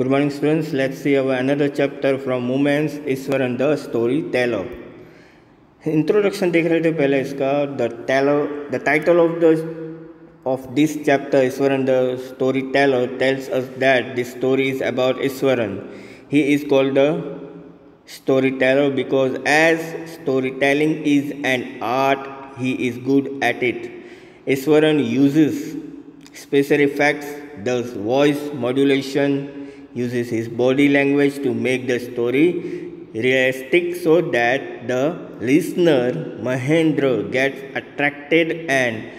Good morning, students. Let's see our another chapter from Women's Iswaran the Storyteller. Introduction देख रहे थे पहले इसका. The title of this chapter, Iswaran the Storyteller, tells us that this story is about Iswaran. He is called the storyteller because as storytelling is an art, he is good at it. Iswaran uses special effects, does voice modulation, uses his body language to make the story realistic so that the listener Mahendra gets attracted and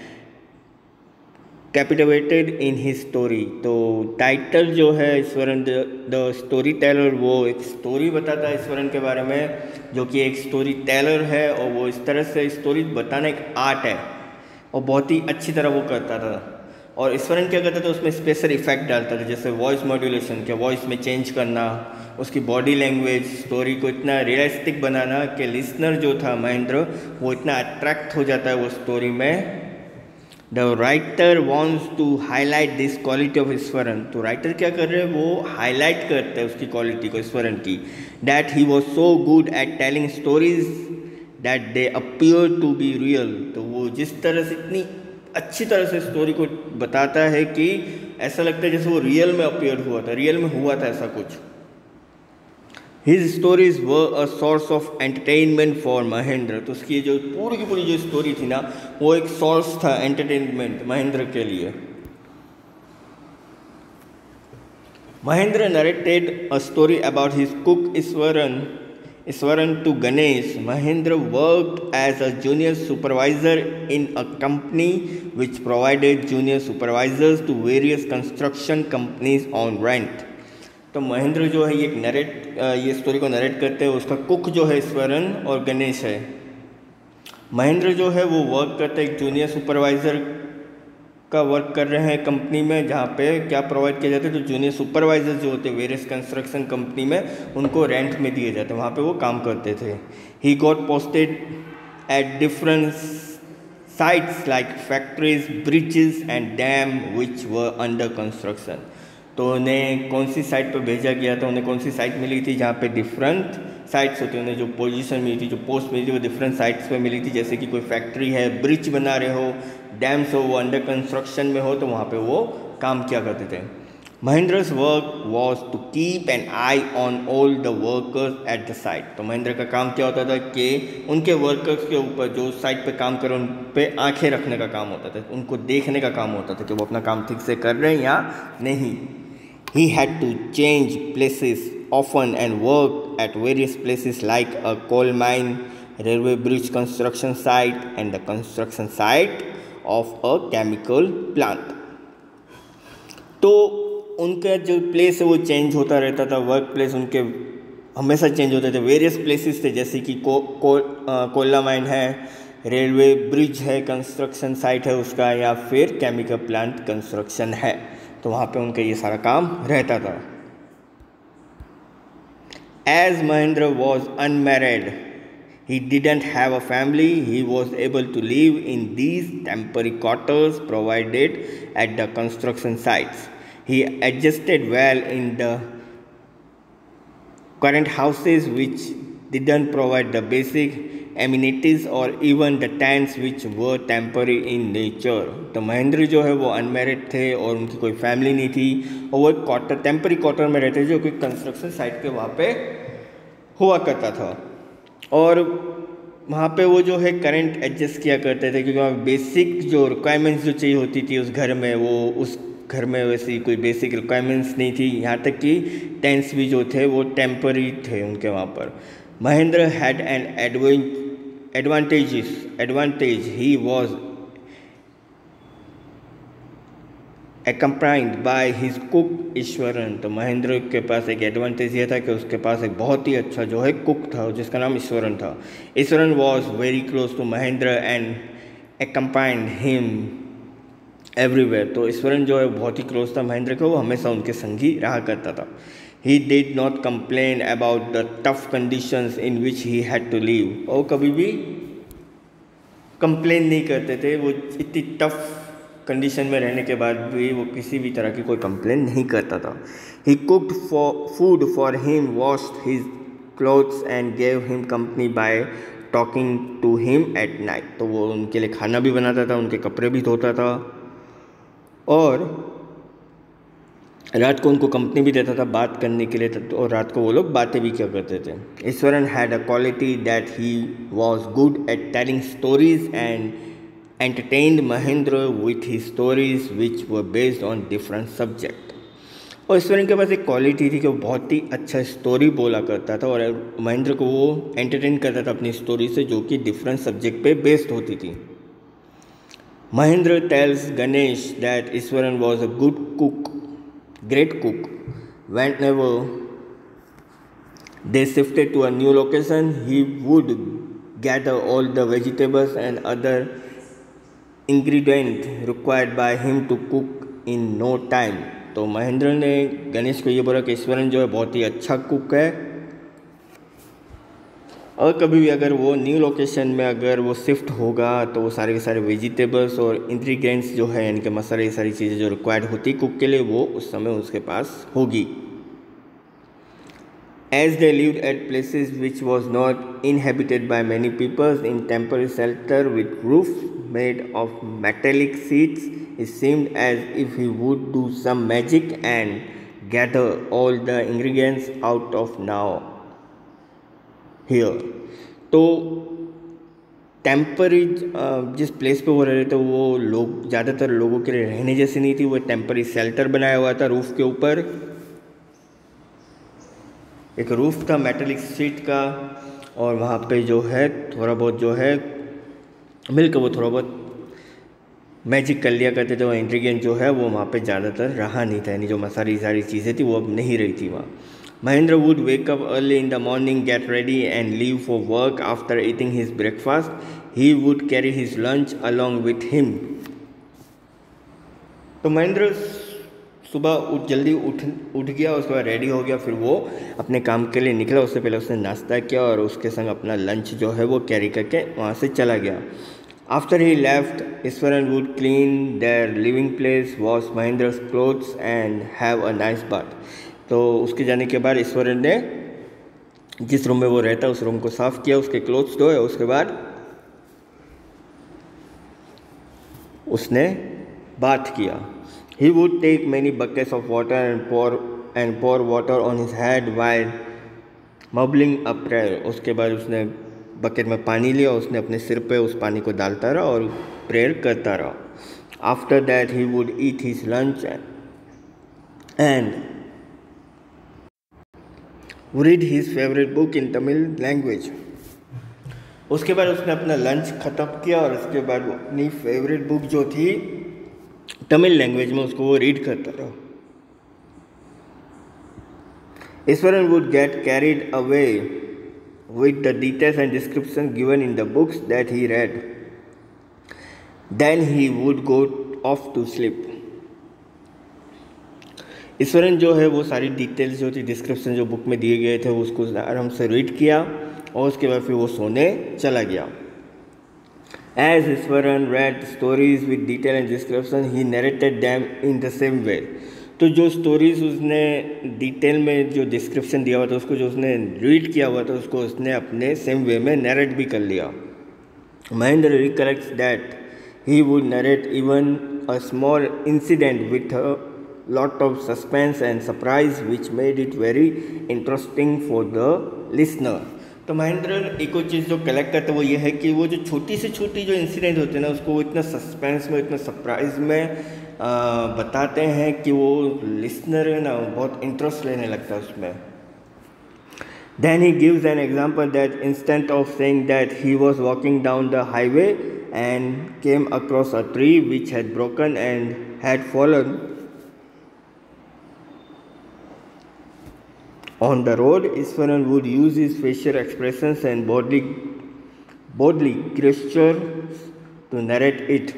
captivated in his story. तो title जो है Eswaran the story teller, वो एक story बताता है ईश्वरन के बारे में, जो कि एक स्टोरी टेलर है और वो इस तरह से स्टोरी बताना एक आर्ट है और बहुत ही अच्छी तरह वो करता था. और ईश्वरन क्या करता था, उसमें स्पेशल इफेक्ट डालता था, जैसे वॉइस मॉड्यूलेशन के वॉइस में चेंज करना, उसकी बॉडी लैंग्वेज, स्टोरी को इतना रियलिस्टिक बनाना कि लिसनर जो था महेंद्र वो इतना अट्रैक्ट हो जाता है वो स्टोरी में. The writer wants to highlight this quality of Ishwaran. तो राइटर क्या कर रहे हैं, वो हाईलाइट करते हैं उसकी क्वालिटी को, ईश्वरन की. That he was so good at telling stories that they appear to be real. तो वो जिस तरह से इतनी अच्छी तरह से स्टोरी को बताता है कि ऐसा लगता है जैसे वो रियल में अपीयर हुआ था, रियल में हुआ था ऐसा कुछ. His stories were a source of entertainment for Mahendra. तो उसकी जो पूरी की पूरी जो स्टोरी थी ना, वो एक सोर्स था एंटरटेनमेंट महेंद्र के लिए. Mahendra narrated a story about his cook Iswaran to Ganesh. Mahendra worked as a junior supervisor in a company which provided junior supervisors to various construction companies on rent. तो महेंद्र जो है ये स्टोरी को narrate करते हैं. उसका कुक जो है ईश्वरन और गणेश है. महेंद्र जो है वो वर्क करते हैं, एक जूनियर सुपरवाइज़र का वर्क कर रहे हैं कंपनी में, जहाँ पे क्या प्रोवाइड किया जाता है, तो जूनियर सुपरवाइजर जो होते हैं वेरियस कंस्ट्रक्शन कंपनी में उनको रेंट में दिए जाते हैं, वहाँ पे वो काम करते थे. He got posted at different sites like factories, bridges and dam which were under construction. तो उन्हें कौन सी साइट पर भेजा गया था, उन्हें कौन सी साइट मिली थी जहाँ पे डिफरेंट साइट्स होती हैं, उन्हें जो पोजीशन मिली थी, जो पोस्ट मिली थी, वो डिफरेंट साइट्स पे मिली थी. जैसे कि कोई फैक्ट्री है, ब्रिज बना रहे हो, डैम्स हो, वो अंडर कंस्ट्रक्शन में हो, तो वहाँ पे वो काम किया करते थे. Mahendra's work was to keep an eye on all the workers at the site. तो महेंद्र का काम क्या होता था कि उनके वर्कर्स के ऊपर जो साइट पे काम कर रहे हैं उन पे आंखें रखने का काम होता था, उनको देखने का काम होता था कि वो अपना काम ठीक से कर रहे हैं या नहीं. He had to change places often and work at various places like a coal mine, railway bridge construction site and the construction site of a chemical plant. तो उनका जो प्लेस है वो चेंज होता रहता था, वर्क प्लेस उनके हमेशा चेंज होते थे. वेरियस प्लेसेस थे, जैसे कि कोयला माइन है, रेलवे ब्रिज है, कंस्ट्रक्शन साइट है उसका, या फिर केमिकल प्लांट कंस्ट्रक्शन है. तो वहाँ पे उनका ये सारा काम रहता था. As Mahendra was unmarried, he didn't have a family. He was able to live in these temporary quarters provided at the construction sites. He adjusted well in the current houses which didn't provide the basic amenities or even the tents which were temporary in nature. तो महेंद्र जो है वो unmarried थे और उनकी कोई family नहीं थी, और वो एक टेम्पररी क्वार्टर में रहते थे जो कि कंस्ट्रक्शन साइट के वहाँ पे हुआ करता था. और वहाँ पे वो जो है करंट एडजस्ट किया करते थे, क्योंकि वहाँ बेसिक जो रिक्वायरमेंट्स जो चाहिए होती थी उस घर में, वो उस घर में वैसी कोई बेसिक रिक्वायरमेंट्स नहीं थी. यहाँ तक कि टेंट्स भी जो थे वो टेम्पररी थे उनके वहाँ पर. Mahendra had an advantage. He was accompanied by his cook Eswaran. तो महेंद्र के पास एक एडवांटेज ये था कि उसके पास एक बहुत ही अच्छा जो है कुक था जिसका नाम ईश्वरन था. Ishwaran was very close to Mahendra and accompanied him everywhere. तो ईश्वरन जो है बहुत ही क्लोज था महेंद्र के, वो हमेशा उनके संग ही रहा करता था. He did not complain about the tough conditions in which he had to live. और कभी भी कंप्लेन नहीं करते थे, वो इतनी टफ कंडीशन में रहने के बाद भी वो किसी भी तरह की कोई कंप्लेन नहीं करता था। He cooked food for him, washed his clothes and gave him company by talking to him at night. तो वो उनके लिए खाना भी बनाता था, उनके कपड़े भी धोता था और रात को उनको कंपनी भी देता था बात करने के लिए, और रात को वो लोग बातें भी किया करते थे। Eswaran had a quality that he was good at telling stories and entertained Mahendra with he stories which were based on different subject. और ईश्वरन के पास एक क्वालिटी थी कि वो बहुत ही अच्छा स्टोरी बोला करता था और महेंद्र को वो एंटरटेन करता था अपनी स्टोरी से, जो कि डिफरेंट सब्जेक्ट पे बेस्ड होती थी। Mahendra tells Ganesh that Ishwaran was a good cook, great cook. Whenever they shifted to a new location, he would gather all the vegetables and other ingredients required by him to cook in no time. तो महेंद्र ने गणेश को ये बोला कि ईश्वरन जो है बहुत ही अच्छा कुक है, और कभी भी अगर वो न्यू लोकेशन में अगर वो शिफ्ट होगा तो वो सारे के सारे वेजिटेबल्स और इंग्रेडिएंट्स जो है, यानी कि मसाले, ये सारी चीज़ें जो रिक्वायर्ड होती कुक के लिए, वो उस समय उसके पास होगी। As they lived at places which was not inhabited by many peoples in temporary shelter with roof made of metallic sheets, it seemed as if he would do some magic and gather all the ingredients out of nowhere. तो temporary जिस place पे वो रह रहे थे, वो लोग ज़्यादातर लोगों के लिए रहने जैसी नहीं थी। वो टेम्पररी शेल्टर बनाया हुआ था रूफ़ के ऊपर, एक रूफ़ था मेटेलिक शीट का, और वहाँ पे जो है थोड़ा बहुत जो है मिलकर वो थोड़ा बहुत मैजिक कर लिया करते थे। वो इंग्रेडिएंट जो है वो वहाँ पे ज़्यादातर रहा नहीं था, यानी जो मसाली सारी चीज़ें थी वो अब नहीं रही थी वहाँ। Mahendra would wake up early in the morning, get ready and leave for work. After eating his breakfast, he would carry his lunch along with him. तो महेंद्र सुबह जल्दी उठ गया, उसके बाद रेडी हो गया, फिर वो अपने काम के लिए निकला। उससे पहले उसने नाश्ता किया और उसके संग अपना लंच जो है वो कैरी करके वहाँ से चला गया। After he left, Iswaran would clean their living place, wash Mahendra's clothes and have a nice bath. तो उसके जाने के बाद ईश्वरन ने जिस रूम में वो रहता उस रूम को साफ़ किया, उसके क्लोथ्स धोए, उसके बाद उसने बात किया। He would take many buckets of water and pour water on his head while mumbling a prayer. उसके बाद उसने बकेट में पानी लिया, उसने अपने सिर पे उस पानी को डालता रहा और प्रेयर करता रहा। After that he would eat his lunch and read his favorite book in Tamil language. उसके बाद उसने अपना लंच ख़त्म किया और उसके बाद वो अपनी फेवरेट बुक जो थी तमिल लैंग्वेज में उसको वो रीड करता रहा। Iswaran would get carried away with the details and description given in the books that he read. Then he would go off to sleep. Eswaran जो है वो सारी डिटेल्स जो थी, डिस्क्रिप्शन जो बुक में दिए गए थे, वो उसको आराम से रीड किया और उसके बाद फिर वो सोने चला गया। As Ishwaran read stories with detail and description he narrated them in the same way. तो जो स्टोरीज उसने डिटेल में जो डिस्क्रिप्शन दिया हुआ था, उसको जो उसने रीड किया हुआ था, उसको उसने अपने सेम वे में नरेट भी कर लिया। Mahendra recollects that he would narrate even a small incident with lot of suspense and surprise which made it very interesting for the listener. तो महेंद्र एक और चीज़ जो कलेक्ट करता है वो ये है कि वो जो छोटी से छोटी जो इंसिडेंट होते हैं ना, उसको वो इतना सस्पेंस में, इतना सरप्राइज में बताते हैं कि वो लिसनर है ना बहुत इंटरेस्ट लेने लगता है उसमें। Then he gives an example that instead of saying that he was walking down the highway and came across a tree which had broken and had fallen on the road, Iswaran would use his facial expressions and bodily gestures to narrate it.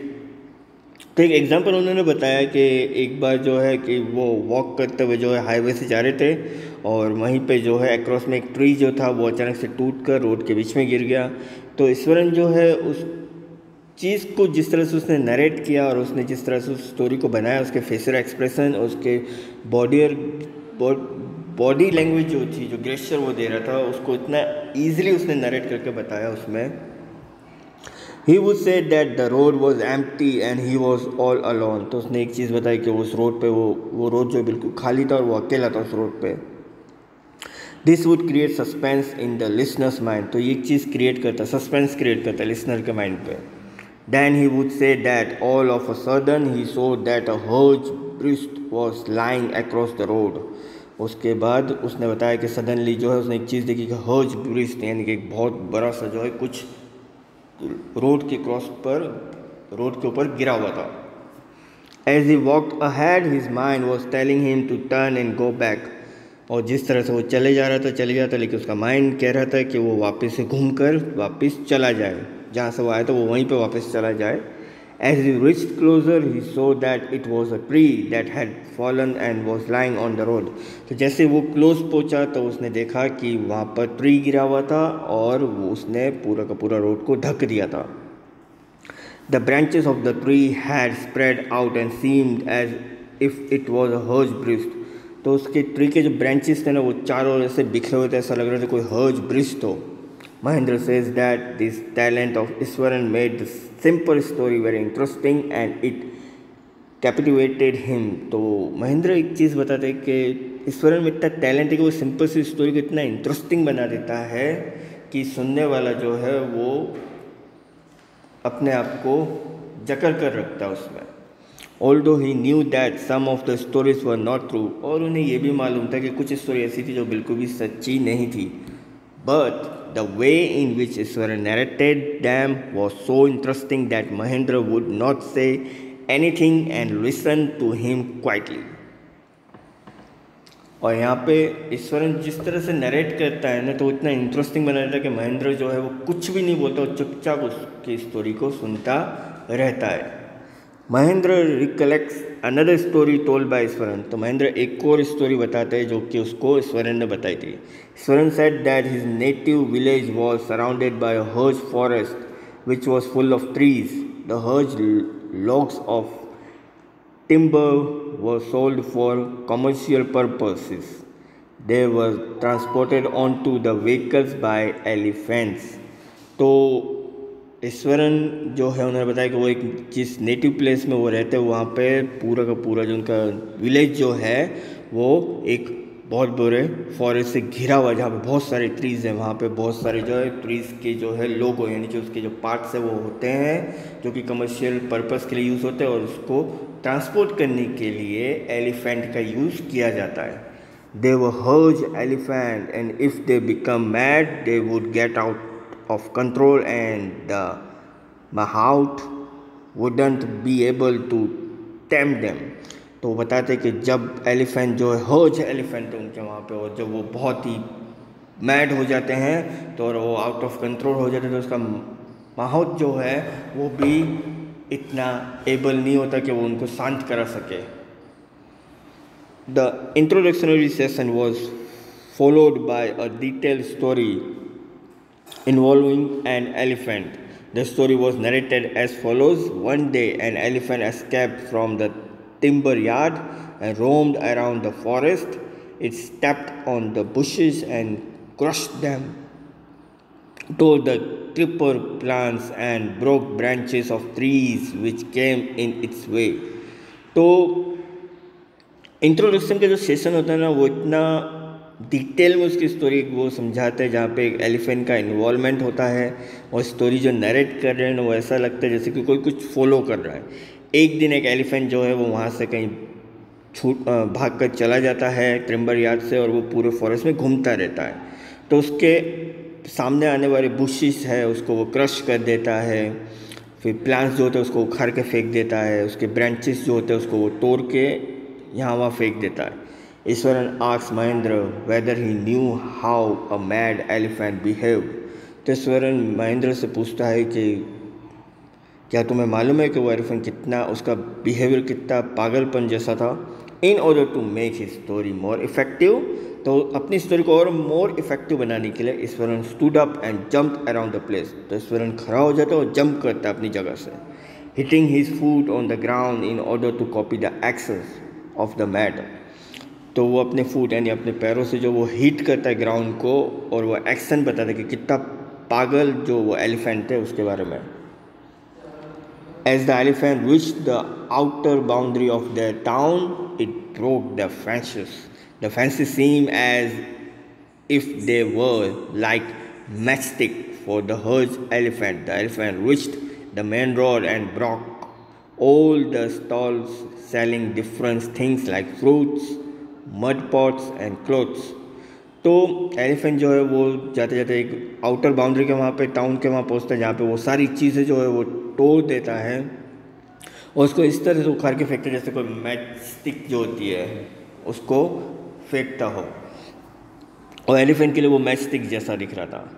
तो एक example उन्होंने बताया कि एक बार जो है कि वो वॉक करते हुए जो है हाईवे से जा रहे थे और वहीं पे जो है अक्रॉस में एक ट्री जो था वो अचानक से टूट कर रोड के बीच में गिर गया। तो ईश्वरन जो है उस चीज़ को जिस तरह से उसने नरेट किया और उसने जिस तरह से उस स्टोरी को बनाया, उसके फेशियल एक्सप्रेशन, उसके बॉडी और बॉडी लैंग्वेज जो थी, जो गेस्चर वो दे रहा था, उसको इतना ईजिली उसने नरेट करके बताया उसमें। ही would say that the road was empty and he was all alone. तो उसने एक चीज़ बताई कि उस रोड पे वो रोड जो बिल्कुल खाली था और वो अकेला था उस रोड पे। This would create suspense in the listeners mind. तो ये एक चीज़ क्रिएट करता, सस्पेंस क्रिएट करता लिसनर के माइंड पे। Then he would say that all of a sudden he saw that a huge beast was lying across the road. उसके बाद उसने बताया कि सडनली जो है उसने एक चीज़ देखी कि हर्ज ब्रिस्ट, यानी कि एक बहुत बड़ा सा जो है कुछ रोड के ऊपर गिरा हुआ था। As he walked ahead, his mind was telling him to turn and go back. और जिस तरह से वो चले जा रहा था, लेकिन उसका माइंड कह रहा था कि वो वापस से घूमकर वापस चला जाए, जहाँ से वो आया था वो वहीं पे वापस चला जाए। As he reached closer, he saw that it was a tree that had fallen and was lying on the road. तो जैसे वो क्लोज पहुँचा तो उसने देखा कि वहाँ पर ट्री गिरा हुआ था और वो उसने पूरा का पूरा रोड को ढक दिया था। The branches of the tree had spread out and seemed as if it was a huge beast. तो उसके ट्री के जो ब्रांचेस थे ना, वो चारों ओर से बिखरे हुए थे, ऐसा लग रहा था कोई हर्ज ब्रिस्ट हो। Mahendra says that this talent of Iswaran made the simple story very interesting and it captivated him. तो महेंद्र एक चीज़ बताते हैं कि ईश्वरन में इतना टैलेंट है कि वो सिंपल सी स्टोरी को इतना इंटरेस्टिंग बना देता है कि सुनने वाला जो है वो अपने आप को जकड़ कर रखता है उसमें। Although he knew that some of the stories were not true, और उन्हें ये भी मालूम था कि कुछ स्टोरी ऐसी थी जो बिल्कुल भी सच्ची नहीं थी, but the way in which Iswaran narrated them was so interesting that Mahendra would not say anything and listen to him quietly. और यहाँ पे ईश्वरन जिस तरह से नरेट करता है ना, तो इतना इंटरेस्टिंग बना देता है कि महेंद्र जो है वो कुछ भी नहीं बोलता और चुपचाप उसकी स्टोरी को सुनता रहता है। Mahendra recollects another story told by Iswaran. तो महेंद्र एक और स्टोरी बताते हैं जो कि उसको ईश्वरन ने बताई थी। Eswaran said that his native village was surrounded by a huge forest which was full of trees. The huge logs of timber were sold for commercial purposes. They were transported onto the vehicles by elephants. तो ईश्वरन जो है उन्होंने बताया कि वो एक जिस native place में वो रहते हैं वहाँ पे पूरा का पूरा जो उनका विलेज जो है वो एक बहुत बड़े फॉरेस्ट से घिरा हुआ है, जहाँ पे बहुत सारे ट्रीज़ हैं। वहाँ पे बहुत सारे जो है ट्रीज़ के जो है लोगो, यानी कि उसके जो पार्ट्स है वो होते हैं जो कि कमर्शियल पर्पस के लिए यूज़ होते हैं और उसको ट्रांसपोर्ट करने के लिए एलिफेंट का यूज़ किया जाता है। दे वर हर्ज elephant and if they become mad they would get out of control and the mahout wouldn't be able to tame them. तो वो बताते हैं कि जब एलिफेंट जो है हर्ज एलिफेंट उनके वहाँ पे, और जब वो बहुत ही मैड हो जाते हैं तो और वो आउट ऑफ कंट्रोल हो जाते हैं, तो उसका माहौत जो है वो भी इतना एबल नहीं होता कि वो उनको शांत करा सके। The introductory session was followed by a detailed story involving an elephant. The story was narrated as follows. One day an elephant escaped from the timber yard and roamed around the forest. It stepped on the bushes and crushed them, tore the triple plants and broke branches of trees which came in its way. तो introduction का जो session होता है ना, वो इतना detail में उसकी स्टोरी वो समझाते हैं जहाँ पे एक एलिफेंट का इन्वॉल्वमेंट होता है और स्टोरी जो नरेट कर रहे हैं ना वो ऐसा लगता है जैसे कि कोई कुछ फॉलो कर रहा है। एक दिन एक एलिफेंट जो है वो वहाँ से कहीं भाग कर चला जाता है टिम्बर यार्ड से, और वो पूरे फॉरेस्ट में घूमता रहता है। तो उसके सामने आने वाले बुशेस है उसको वो क्रश कर देता है, फिर प्लांट्स जो होते हैं उसको उखाड़ के फेंक देता है, उसके ब्रांचेस जो होते हैं उसको वो तोड़ के यहाँ वहाँ फेंक देता है। Eswaran asks Mahendra weather he knew how a mad elephant behave. तो ईश्वरन महेंद्र से पूछता है कि क्या तुम्हें मालूम है कि वो एलिफेंट कितना, उसका बिहेवियर कितना पागलपन जैसा था। In order to make his story more effective, तो अपनी स्टोरी को और मोर इफेक्टिव बनाने के लिए Eswaran stood up and jump around the place, तो ईश्वरन खड़ा हो जाता है और जंप करता है अपनी जगह से, hitting his foot on the ground in order to copy the actions of the mad, तो वो अपने फुट यानी अपने पैरों से जो वो हिट करता है ग्राउंड को और वो एक्शन बताता है कि कितना पागल जो वो एलिफेंट है उसके बारे में. As the elephant reached the outer boundary of their town, it broke the fences. The fences seemed as if they were like matchstick for the herd's elephant. The elephant reached the main road and broke all the stalls selling different things like fruits, mud pots and clothes. तो elephant जो है वो जाते जाते एक outer boundary के वहाँ पे टाउन के वहाँ पहुँचता है जहाँ पे वो सारी चीज़ें जो है वो तोड़ देता है और उसको इस तरह से उखाड़ के फेंकता है जैसे कोई मैच स्टिक जो होती है उसको फेंकता हो, और एलिफेंट के लिए वो मैच स्टिक जैसा दिख रहा था.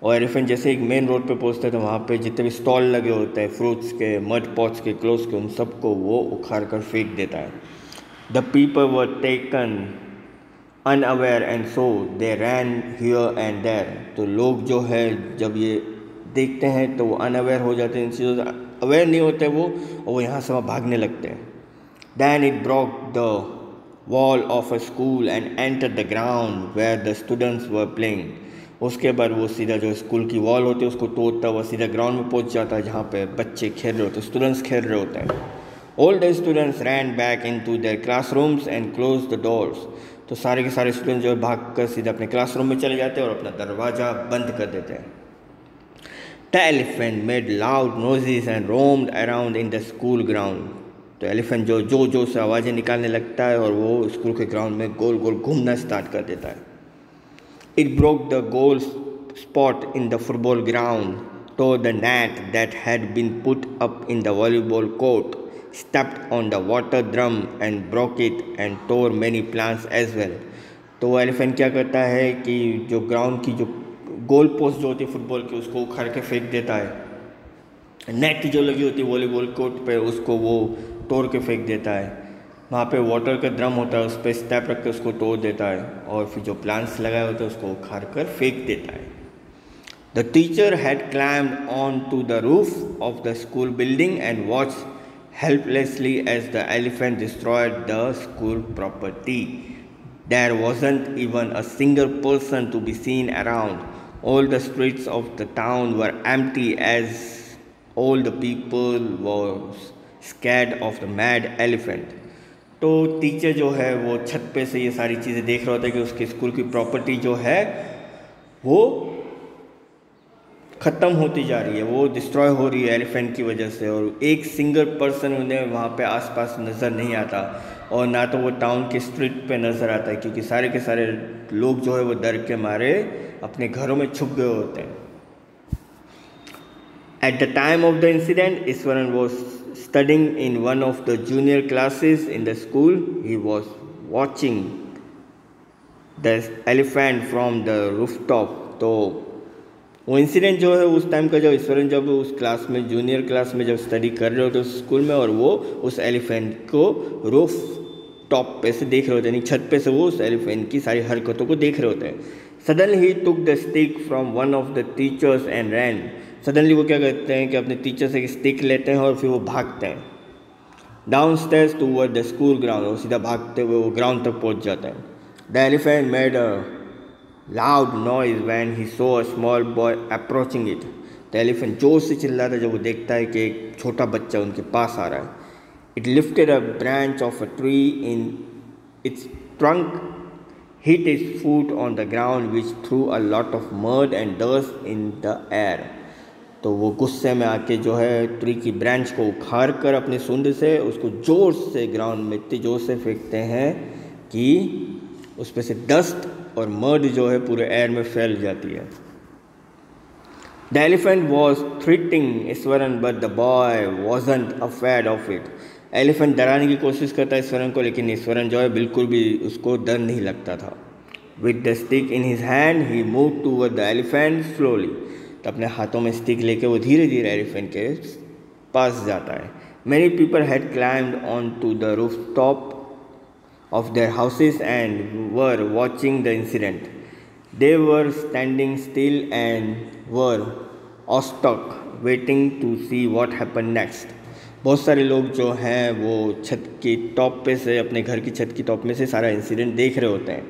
और एलिफेंट जैसे एक मेन रोड पे पहुँचता है तो वहाँ पे जितने भी स्टॉल लगे होते हैं फ्रूट्स के, मड पॉट्स के, क्लोथ्स के, उन सबको वो उखाड़ कर फेंक देता है. The people were taken unaware and so they ran here and there, तो लोग जो है जब ये देखते हैं तो वो अनअवेयर हो जाते हैं, इन चीज़ों से अवेयर नहीं होते वो, और वो यहाँ से वहाँ भागने लगते हैं. Then it broke the wall of a school and enter the ground where the students were playing. उसके बाद वो सीधा जो स्कूल की वॉल होती है उसको तोड़ता हुआ सीधा ग्राउंड में पहुँच जाता है जहाँ पे बच्चे खेल रहे होते हैं, स्टूडेंट्स खेल रहे होते हैं. All the students ran back into their classrooms and close the doors, तो सारे के सारे स्टूडेंट जो है भाग कर सीधा अपने क्लासरूम में चले जाते हैं और अपना दरवाज़ा बंद कर देते हैं. The elephant made loud noises and roamed around in the school ground, तो एलिफेंट जो जो जो से आवाज़ें निकालने लगता है और वो स्कूल के ग्राउंड में गोल गोल घूमना स्टार्ट कर देता है. It broke the goal spot in the football ground, तो the net that had been put up in the volleyball court, stepped on the water drum and broke it and tore many plants as well. तो वो elephant क्या करता है कि जो ground की जो गोल पोस्ट जो होती है फुटबॉल की उसको उखाड़ के फेंक देता है, नेट जो लगी होती है वॉलीबॉल कोर्ट पे उसको वो तोड़ के फेंक देता है, वहाँ पे वाटर का ड्रम होता है उस पर स्टेप रख के उसको तोड़ देता है और फिर जो प्लांट्स लगाए होते हैं उसको उखाड़ कर फेंक देता है. The teacher had climbed on to the roof of the school building and watched helplessly as the elephant destroyed the school property. There wasn't even a single person to be seen around. All the streets of the town were empty as all the people were scared of the mad elephant. तो teacher जो है वो छत पे से ये सारी चीज़ें देख रहा होता है कि उसके स्कूल की प्रॉपर्टी जो है वो ख़त्म होती जा रही है, वो डिस्ट्रॉय हो रही है एलिफेंट की वजह से, और एक सिंगल पर्सन उन्हें वहाँ पे आसपास नज़र नहीं आता और ना तो वो टाउन के स्ट्रीट पे नज़र आता है क्योंकि सारे के सारे लोग जो है वो डर के मारे अपने घरों में छुप गए होते हैं. At the time of the incident Eswaran was studying in one of the junior classes in the school. He was watching the elephant from the rooftop. तो वो इंसिडेंट जो है उस टाइम का जब ईश्वरन जब उस क्लास में जूनियर क्लास में जब स्टडी कर रहे होते उस स्कूल में और वो उस एलिफेंट को रूफ टॉप पे से देख रहे होते हैं, यानी छत पे से वो उस एलिफेंट की सारी हरकतों को देख रहे होते हैं. Suddenly he took the stick from one of the teachers and ran. Suddenly वो क्या करते हैं कि अपने टीचर से एक स्टिक लेते हैं और फिर वो भागते हैं down stairs toward the school ground, और सीधा भागते हुए वो ग्राउंड तक पहुँच जाते हैं. The elephant made a loud noise when he saw a small boy approaching it. तो एलिफेंट जोर से चिल्लाता है जब वो देखता है कि एक छोटा बच्चा उनके पास आ रहा है. It lifted a branch of a tree in its trunk, hit its foot on the ground which threw a lot of mud and dust in the air. तो वो गुस्से में आके जो है ट्री की ब्रांच को उखाड़ कर अपने सूंड से उसको जोर से ग्राउंड में इतनी जोर से फेंकते हैं कि उस पर से डस्ट और मड जो है पूरे एयर में फैल जाती है. The elephant was threatening Iswaran but the boy wasn't afraid of it. Elephant डराने की कोशिश करता है ईश्वरन को, लेकिन ईश्वरन जो है बिल्कुल भी उसको डर नहीं लगता था. With the stick in his hand he move toward the elephant slowly. तो अपने हाथों में स्टिक लेके वो धीरे धीरे एलिफेंट के पास जाता है. Many people had climbed on to the roof top of their houses and were watching the incident. They were standing still and were awestruck, waiting to see what happened next. बहुत सारे लोग जो हैं वो छत की टॉप पे से अपने घर की छत की टॉप में से सारा इंसिडेंट देख रहे होते हैं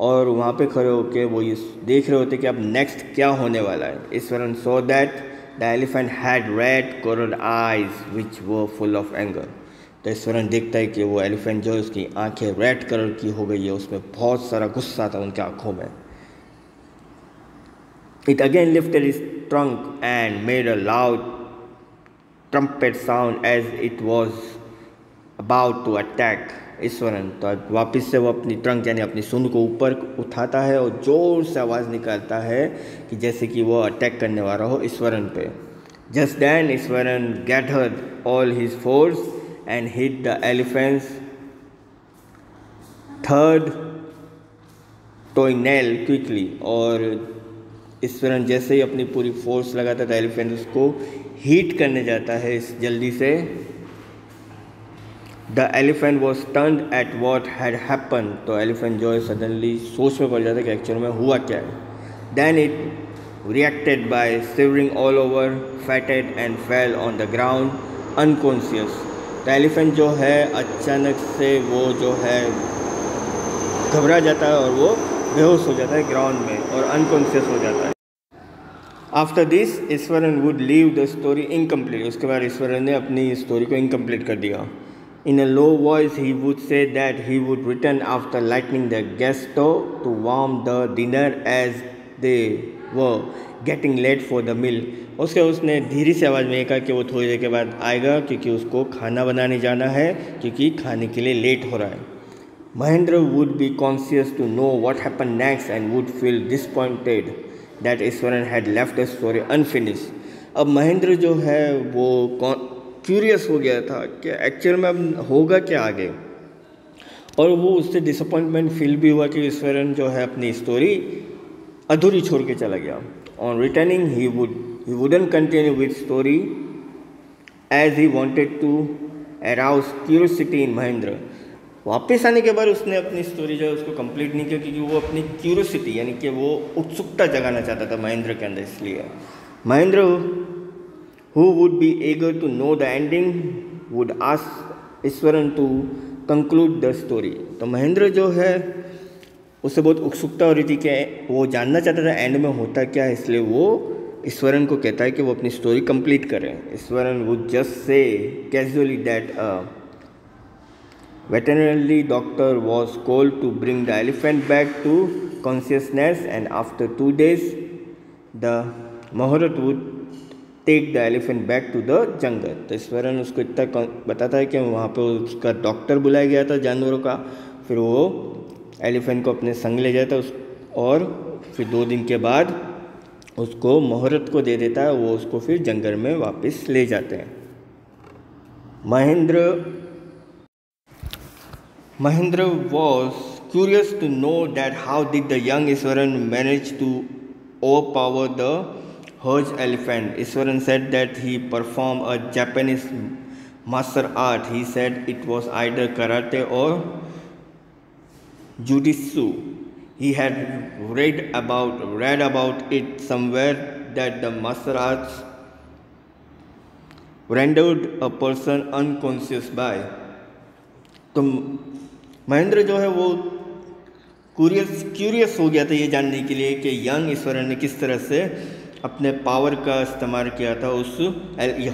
और वहाँ पे खड़े होकर वो ये देख रहे होते हैं कि अब नेक्स्ट क्या होने वाला है. Eswaran so that the elephant had read coral eyes which were full of anger. तो ईश्वरन देखता है कि वो एलिफेंट जो है उसकी आंखें रेड कलर की हो गई है, उसमें बहुत सारा गुस्सा था उनकी आंखों में. It again lifted its trunk and made a loud trumpet sound as it was about to attack Eswaran. तो वापस से वो अपनी ट्रंक यानी अपनी सूंड को ऊपर उठाता है और ज़ोर से आवाज़ निकालता है कि जैसे कि वो अटैक करने वाला हो ईश्वरन पे. Just then Eswaran gathered all his force and hit the elephant's third toenail quickly. और ईश्वरन जैसे ही अपनी पूरी फोर्स लगाता था एलिफेंट उसको हीट करने जाता है इस जल्दी से. The elephant was stunned at what had happen. तो एलिफेंट जो है सडनली सोच में पड़ जाता है कि एक्चुअल में हुआ क्या है. Then it reacted by shivering all over, fainted and fell on the ground unconscious. तो एलिफेंट जो है अचानक से वो जो है घबरा जाता है और वो बेहोश हो जाता है ग्राउंड में और अनकॉन्शियस हो जाता है. After this Eswaran would leave the story incomplete. उसके बाद ईश्वरन ने अपनी स्टोरी को इनकम्प्लीट कर दिया. In a low voice he would say that he would return after lighting the stove to warm the dinner as they were getting late for the meal. उसने धीरे से आवाज़ में कहा कि वो थोड़ी देर के बाद आएगा क्योंकि उसको खाना बनाने जाना है क्योंकि खाने के लिए लेट हो रहा है. Mahendra would be conscious to know what happened next and would feel disappointed that Ishwaran had left the story unfinished. अब महेंद्र जो है वो क्यूरियस हो गया था कि एक्चुअल में अब होगा क्या आगे, और वो उससे डिसअपॉइंटमेंट फील भी हुआ कि ईश्वरन जो है अपनी स्टोरी अधूरी छोड़ के चला गया. On returning he wouldn't continue with story as he wanted to arouse curiosity in Mahendra. वापस आने के बाद उसने अपनी स्टोरी जो है उसको कंप्लीट नहीं किया क्योंकि वो अपनी क्यूरियोसिटी यानी कि वो उत्सुकता जगाना चाहता था महेंद्र के अंदर. इसलिए Mahendra who would be eager to know the ending would ask Ishwaran to conclude the story. तो महेंद्र जो है उससे बहुत उत्सुकता हो रही थी कि वो जानना चाहता था एंड में होता क्या है, इसलिए वो ईश्वरन को कहता है कि वो अपनी स्टोरी कंप्लीट करें. Eswaran would just say casually that veterinary doctor was called to bring the elephant back to consciousness, and after 2 days the Maharat would take the elephant back to the jungle. तो ईश्वरन उसको इतना बताता है कि वहाँ पे उसका डॉक्टर बुलाया गया था जानवरों का, फिर वो एलिफेंट को अपने संग ले जाता और फिर 2 दिन के बाद उसको मुहूर्त को दे देता है, वो उसको फिर जंगल में वापस ले जाते हैं. Mahendra was curious to know that how did the young Ishwaran manage to overpower the huge elephant. Ishwaran said that he performed a Japanese martial art. He said it was either karate or jujitsu. He had read about it somewhere that the martial arts rendered a person unconscious by. तो महेंद्र जो है वो curious हो गया था ये जानने के लिए कि यंग ईश्वरन ने किस तरह से अपने पावर का इस्तेमाल किया था उस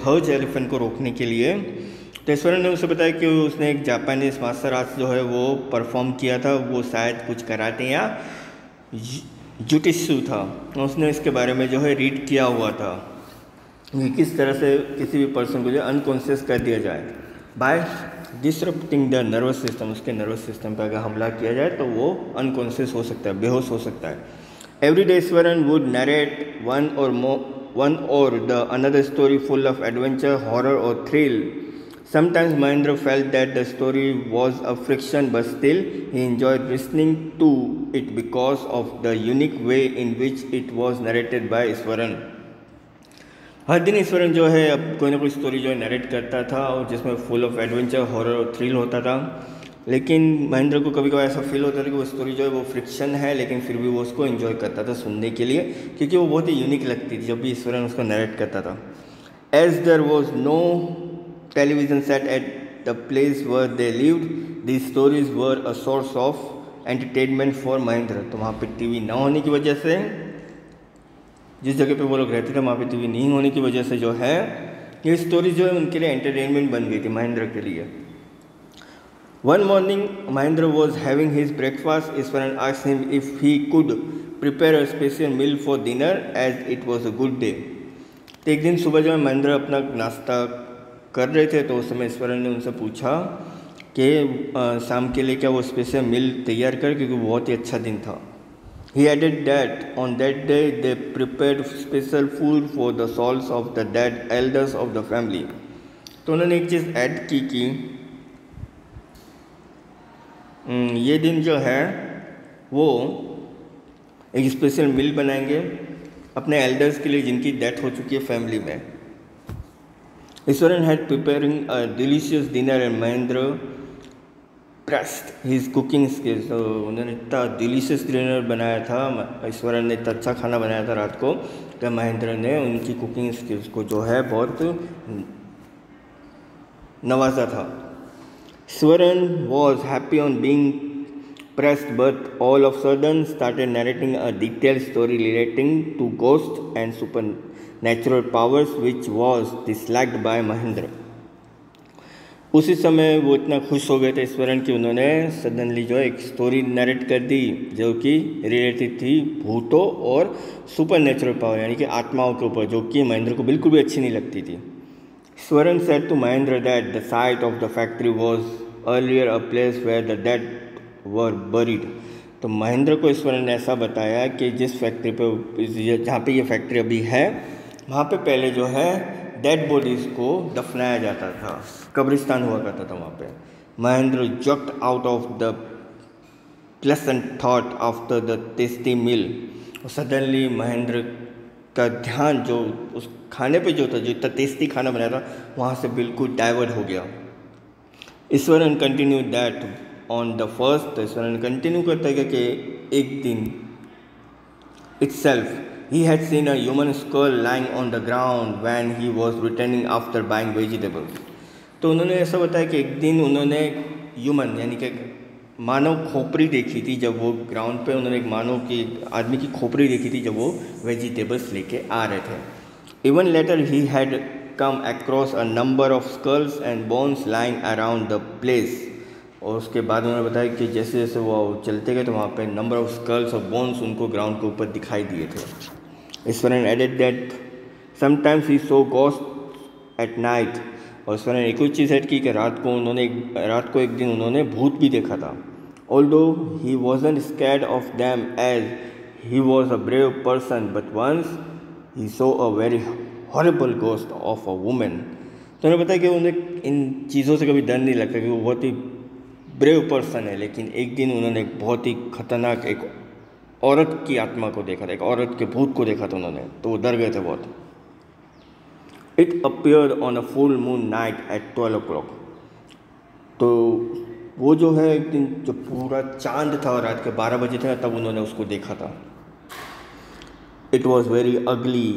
हर्ज एलिफेंट को रोकने के लिए. तो ईश्वरन ने उसे बताया कि उसने एक जापानीज मार्शल आर्ट्स जो है वो परफॉर्म किया था, वो शायद कुछ कराटे या जुटित्सु था. उसने इसके बारे में जो है रीड किया हुआ था कि किस तरह से किसी भी पर्सन को जो अनकॉन्शियस कर दिया जाए by disrupting the nervous system. उसके नर्वस सिस्टम पर अगर हमला किया जाए तो वो अनकॉन्शियस हो सकता है, बेहोश हो सकता है. Every day Iswaran would narrate one और the another story full of adventure, horror और thrill. Sometimes Mahendra felt that the story was a friction, but still he enjoyed listening to it because of the unique way in which it was narrated by Iswaran. हर दिन ईश्वरन जो है अब कोई ना कोई story जो है नरेट करता था और जिसमें फुल ऑफ एडवेंचर, हॉरर और थ्रिल होता था. लेकिन महेंद्र को कभी कभी ऐसा फील होता था कि वो स्टोरी जो है वो फ्रिक्शन है, लेकिन फिर भी वो उसको एंजॉय करता था सुनने के लिए, क्योंकि वो बहुत ही यूनिक लगती थी जब भी ईश्वरन उसको नरेट करता था। As there was no television set at the place where they lived, the stories were a source of entertainment for Mahendra. तो वहाँ पे टीवी ना होने की वजह से, जिस जगह पे वो लोग रहते थे वहाँ पे टीवी नहीं होने की वजह से जो है ये स्टोरी जो है उनके लिए एंटरटेनमेंट बन गई थी महेंद्र के लिए। One morning Mahendra was having his breakfast, Eshwaran asked him if he could prepare a special meal for dinner as it was a good day. तो एक दिन सुबह जब महेंद्र अपना नाश्ता कर रहे थे तो उस समय ईश्वरन ने उनसे पूछा कि शाम के लिए क्या वो स्पेशल मील तैयार कर, क्योंकि बहुत ही अच्छा दिन था। He added that on that day they prepared special food for the souls of the dead elders of the family. तो उन्होंने एक चीज़ ऐड की कि ये दिन जो है वो एक स्पेशल मील बनाएंगे अपने एल्डर्स के लिए जिनकी डेथ हो चुकी है फैमिली में। Eswaran had preparing a delicious dinner and Mahendra pressed his cooking skills. तो उन्होंने इतना डिलीशियस डिनर बनाया था, ईश्वरन ने इतना अच्छा खाना बनाया था रात को, तो महेंद्र ने उनकी कुकिंग स्किल्स को जो है बहुत नवाजा था। Ishwaran was happy on being pressed but all of sudden started narrating a detailed story relating to ghosts and supernatural powers which was disliked by Mahendra. उसी समय वो इतना खुश हो गए थे ईश्वरन कि उन्होंने सडनली जो एक स्टोरी नरेट कर दी जो कि रिलेटेड थी भूतों और सुपर नेचुरल पावर यानी कि आत्माओं के ऊपर, जो कि महेंद्र को बिल्कुल भी अच्छी नहीं लगती थी। Eswaran said to Mahendra that the site of the factory was earlier a place where the dead were buried. तो महेंद्र को ईश्वरन ने ऐसा बताया कि जिस फैक्ट्री पे जहाँ पे ये फैक्ट्री अभी है वहाँ पे पहले जो है डेड बॉडीज़ को दफनाया जाता था, कब्रिस्तान हुआ करता था वहाँ पे। Mahendra jogged out of the pleasant thought after the tasty meal. और सडनली महेंद्र का ध्यान जो उस खाने पे जो था, जो इतना टेस्टी खाना बनाया था, वहाँ से बिल्कुल डाइवर्ट हो गया। Eswaran continue that on the first, Eswaran continue करता है कि एक दिन itself he had seen a human skull lying on the ground when he was returning after buying vegetables. तो उन्होंने ऐसा बताया कि एक दिन उन्होंने ह्यूमन यानी कि मानव खोपड़ी देखी थी जब वो ग्राउंड पे, उन्होंने एक मानव की आदमी की खोपड़ी देखी थी जब वो वेजिटेबल्स लेके आ रहे थे। Even later he had come across a number of skulls and bones lying around the place. और उसके बाद उन्होंने बताया कि जैसे जैसे वो चलते गए तो वहाँ पे नंबर ऑफ स्कल्स और बोन्स उनको ग्राउंड के ऊपर दिखाई दिए थे। Eshwaran added that sometimes he saw ghost at night. और ईश्वरन एक और चीज़ ऐड की कि रात को एक दिन उन्होंने भूत भी देखा था। Although he wasn't scared of them as he was a brave person but once he saw a very horrible ghost of a woman. तो उन्होंने बताया कि उन्हें इन चीज़ों से कभी डर नहीं लगता कि वो बहुत ही ब्रेव पर्सन है, लेकिन एक दिन उन्होंने एक बहुत ही खतरनाक एक औरत की आत्मा को देखा था, एक औरत के भूत को देखा था उन्होंने, तो वो डर गए थे बहुत। It appeared on a full moon night at 12 o'clock। तो वो जो है एक दिन जो पूरा चांद था और रात के 12 बजे थे तब उन्होंने उसको देखा था। It was very ugly,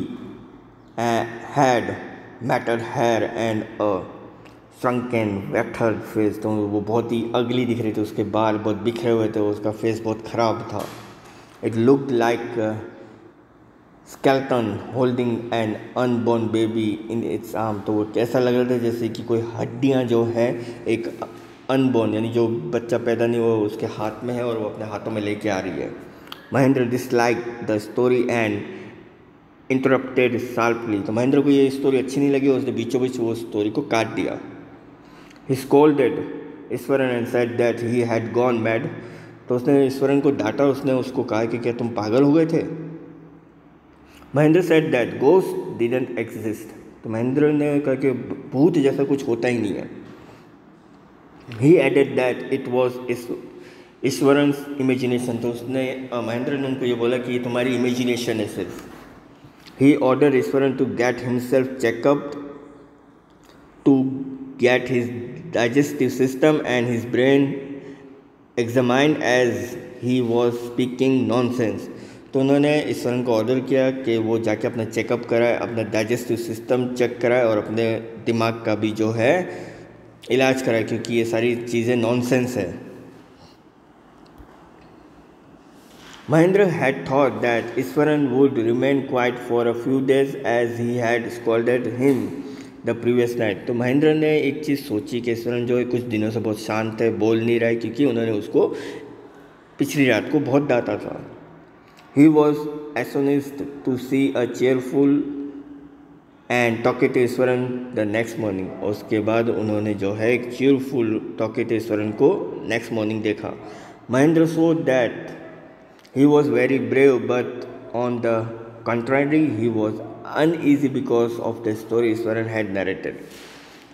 had matted hair and a sunken weathered face. तो वो बहुत ही अगली दिख रही थी, उसके बाल बहुत बिखरे हुए थे, उसका फेस बहुत ख़राब था। It looked like skeleton holding N unborn baby in its arm. तो वो कैसा लग रहा था जैसे कि कोई हड्डियाँ जो है एक अनबॉर्न यानी जो बच्चा पैदा नहीं हुआ उसके हाथ में है और वो अपने हाथों में लेके आ रही है। Mahendra dislike the story and interrupted sharply. तो महेंद्र को ये स्टोरी अच्छी नहीं लगी और उसने बीचों बीच वो स्टोरी को काट दिया। He scolded Eswaran and said that he had gone mad। तो उसने ईश्वरन को डांटा, उसने उसको कहा कि क्या तुम पागल हो गए थे। Mahendra said that ghost didn't exist। तो महेंद्र ने कहा कि भूत जैसा कुछ होता ही नहीं है। He added that it was Iswaran's imagination. तो उसने महेंद्र ने उनको ये बोला कि ये तुम्हारी इमेजिनेशन है सिर्फ। He ordered Eswaran to get himself checked up to get his digestive system and his brain examined as he was speaking nonsense. तो उन्होंने ईश्वरन को ऑर्डर किया कि वो जाके अपना चेकअप कराए, अपना डाइजेस्टिव सिस्टम चेक कराए और अपने दिमाग का भी जो है इलाज कराए, क्योंकि ये सारी चीज़ें नॉनसेंस है. Mahendra had thought that Iswaran would remain quiet for a few days as he had scolded him the previous night. तो महेंद्र ने एक चीज़ सोची कि ईश्वरन जो है कुछ दिनों से बहुत शांत है, बोल नहीं रहा है, क्योंकि उन्होंने उसको पिछली रात को बहुत डांटा था. He was astonished to see a cheerful and talkative Eswaran the next morning. और उसके बाद उन्होंने जो है एक cheerful talkative ईश्वरन को next morning देखा. Mahendra saw that he was very brave, but on the contrary, he was uneasy because of the story Eswaran had narrated.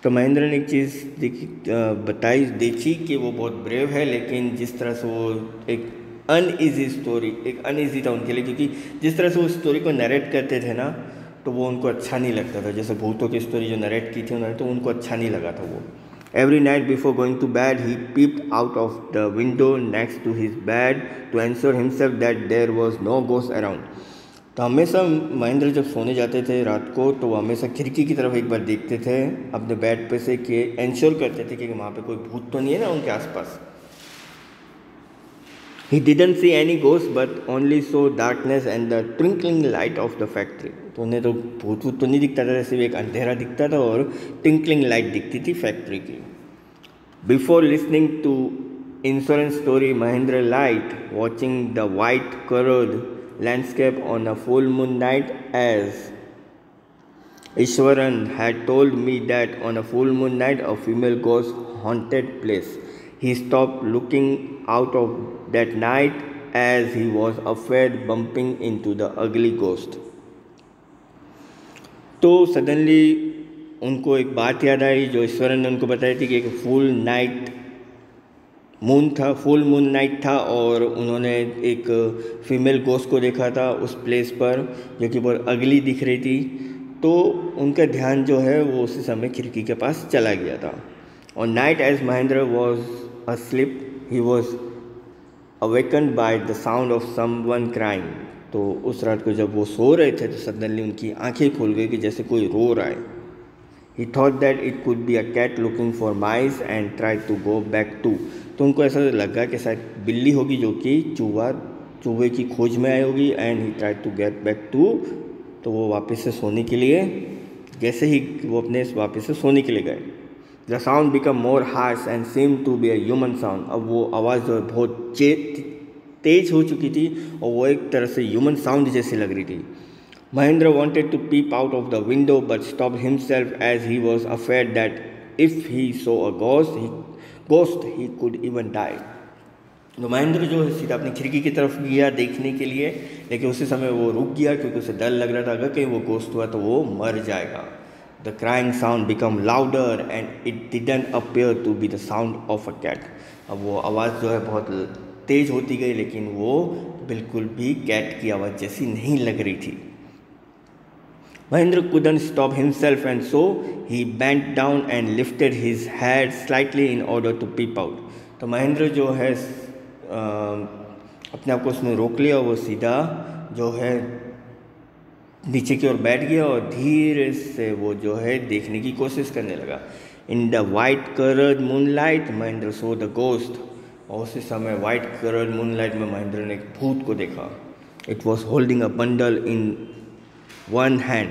तो महेंद्र ने एक चीज़ देखी कि वो बहुत ब्रेव है, लेकिन जिस तरह से वो एक अनईजी स्टोरी, एक अनईजी था उनके लिए, क्योंकि जिस तरह से वो स्टोरी को नरेट करते थे ना, तो वो उनको अच्छा नहीं लगता था. जैसे भूतों की स्टोरी जो नरेट की थी उन्होंने, तो उनको अच्छा नहीं लगा था वो. Every night before going to bed, he peeped out of the window next to his bed to ensure himself that there was no ghost around. तो हमेशा महेंद्र जब सोने जाते थे रात को, तो वो हमेशा खिड़की की तरफ एक बार देखते थे अपने बेड पे से, कि इंश्योर करते थे कि वहाँ पे कोई भूत तो नहीं है ना उनके आसपास. He didn't see any ghost but only saw darkness and the twinkling light of the factory. तो उन्हें तो भूत तो नहीं दिखता था, सिर्फ एक अंधेरा दिखता था और ट्विंकलिंग लाइट दिखती थी फैक्ट्री की. Before listening to insurance story, Mahendra liked watching the white colored landscape on a full moon night, as Ishwaran had told me that on a full moon night a female ghost haunted place. He stopped looking out of that night as he was afraid bumping into the ugly ghost. तो suddenly उनको एक बात याद आई जो ईश्वरन ने उनको बताई थी कि एक फुल मून नाइट था और उन्होंने एक फीमेल गोस्ट को देखा था उस प्लेस पर, जो कि बहुत अगली दिख रही थी. तो उनका ध्यान जो है वो उसी समय खिड़की के पास चला गया था. On night as Mahendra was asleep, he was awakened by the sound of someone crying. तो उस रात को जब वो सो रहे थे तो सडनली उनकी आंखें खुल गई कि जैसे कोई रो रहा है. He thought that it could be a cat looking for mice and tried to go back to. तो उनको ऐसा लगा कि शायद बिल्ली होगी जो कि चूहे की खोज में आई होगी. And he tried to get back to. तो वो वापस से सोने के लिए, जैसे ही वो अपने वापस से सोने के लिए गए, The sound became more harsh and seemed to be a human sound. अब वो आवाज़ जो है बहुत तेज हो चुकी थी और वो एक तरह से ह्यूमन साउंड जैसी लग रही थी. Mahendra wanted to peep out of the window but stopped himself as he was afraid that if he saw a ghost he could even die. तो महेंद्र जो है सीधा अपनी खिड़की की तरफ गया देखने के लिए, लेकिन उसी समय वो रुक गया क्योंकि उसे डर लग रहा था अगर कहीं वो गोस्ट हुआ तो वो मर जाएगा. The crying sound became louder and it didn't appear to be the sound of a cat. अब वो आवाज़ जो है बहुत तेज़ होती गई, लेकिन वो बिल्कुल भी कैट की आवाज़ जैसी नहीं लग रही थी. Mahendra couldn't stop himself and so he bent down and lifted his head slightly in order to peep out. तो महेंद्र जो है अपने आप को उसमें रोक लिया और वो सीधा जो है नीचे की ओर बैठ गया और धीरे से वो जो है देखने की कोशिश करने लगा. In the white coloured moonlight Mahendra so the ghost. और उसी समय वाइट कलर्ड मूनलाइट में महेंद्र ने एक भूत को देखा. It was holding a bundle in one hand.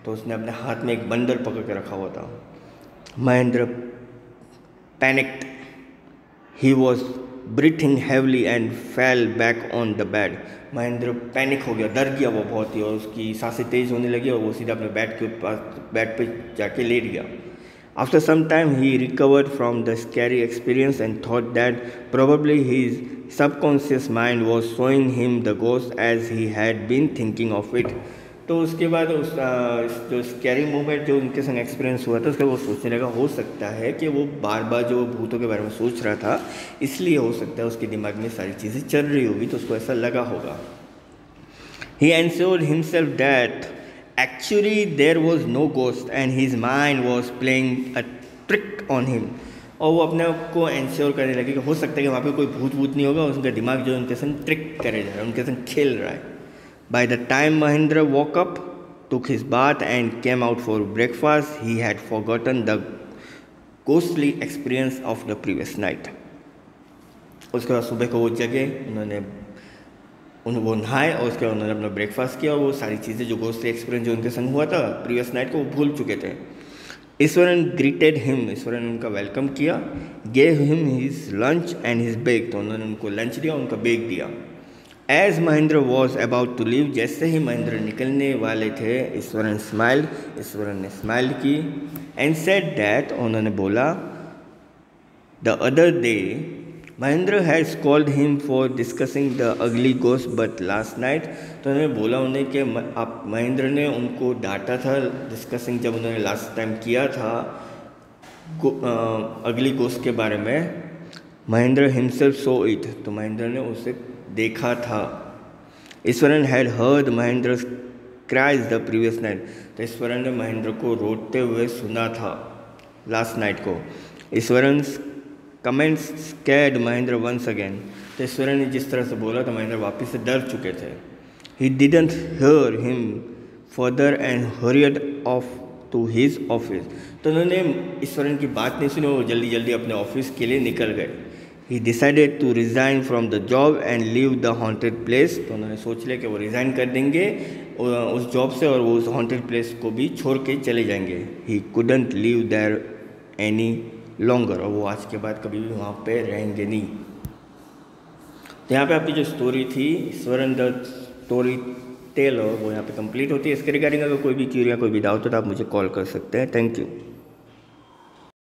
तो उसने अपने हाथ में एक बंडल पकड़ के रखा हुआ था. Mahendra panicked. He was breathing heavily and fell back on the bed. Mahendra panic हो गया, डर गया वो बहुत ही, और उसकी सांसें तेज़ होने लगी और वो सीधा अपने बेड पे जाके लेट गया. After some time he recovered from the scary experience and thought that probably his subconscious mind was showing him the ghost as he had been thinking of it. तो उसके बाद उस जो स्कैरी मोमेंट जो उनके संग experience हुआ था उसका वो सोचने लगा हो सकता है कि वो बार बार जो भूतों के बारे में सोच रहा था, इसलिए हो सकता है उसके दिमाग में सारी चीज़ें चल रही होगी तो उसको ऐसा लगा होगा. He assured himself that actually there was no ghost and his mind was playing a trick on him. और वो अपने आप को इंश्योर करने लगे कि हो सकता है कि वहाँ पे कोई भूत वूत नहीं होगा, उनका दिमाग जो उनके संग ट्रिक करे जा रहा है, उनके संग खेल रहा है। By the time Mahendra walk up, took his bath and came out for breakfast, he had forgotten the ghostly experience of the previous night. उसके बाद सुबह को वो जगे, वो नहाए और उसके बाद उन्होंने अपना ब्रेकफास्ट किया और वो सारी चीज़ें जो घोस्टली एक्सपीरियंस जो उनके संग हुआ था प्रीवियस नाइट को वो भूल चुके थे। ईश्वरन ग्रीटेड हिम, ईश्वरन ने उनका वेलकम किया। Gave him his lunch and his bag, तो उन्होंने उनको लंच दिया, उनका बैग दिया। As Mahendra was about to leave, जैसे ही महेंद्र निकलने वाले थे, ईश्वरन स्माइल्ड, ईश्वरन ने स्माइल की। एंड सेड दैट, उन्होंने बोला, the other day Mahendra had scold him for discussing the ugly ghost but last night, तो उन्होंने बोला उन्हें कि आप महेंद्र ने उनको डांटा था डिस्कसिंग जब उन्होंने लास्ट टाइम किया था अगली गोस्ट के बारे में। महेंद्र हिमसेल्फ सो इट, तो महेंद्र ने उसे देखा था। Eswaran had heard Mahendra cries the previous night, तो ईश्वरन ने महेंद्र को रोते हुए सुना था लास्ट नाइट को। Eshwaran comments scared Mahendra once again, तो ईश्वरन ने जिस तरह से बोला तो महेंद्र वापस से डर चुके थे। He didn't hear him further and hurried off to his office, तो उन्होंने ईश्वरन की बात नहीं सुनी, वो जल्दी जल्दी अपने ऑफिस के लिए निकल गए। He decided to resign from the job and leave the haunted place, तो उन्होंने सोच लिया कि वो रिज़ाइन कर देंगे उस जॉब से और वो उस haunted place को भी छोड़ के चले जाएंगे। He couldn't live there any longer, और वो आज के बाद कभी भी वहाँ पे रहेंगे नहीं। तो यहाँ पे आपकी जो स्टोरी थी ईश्वरन द स्टोरी टेलर, वो यहाँ पे कंप्लीट होती है। इसके रिगार्डिंग अगर कोई भी क्यूरी या कोई भी डाउट हो तो आप मुझे कॉल कर सकते हैं। Thank you.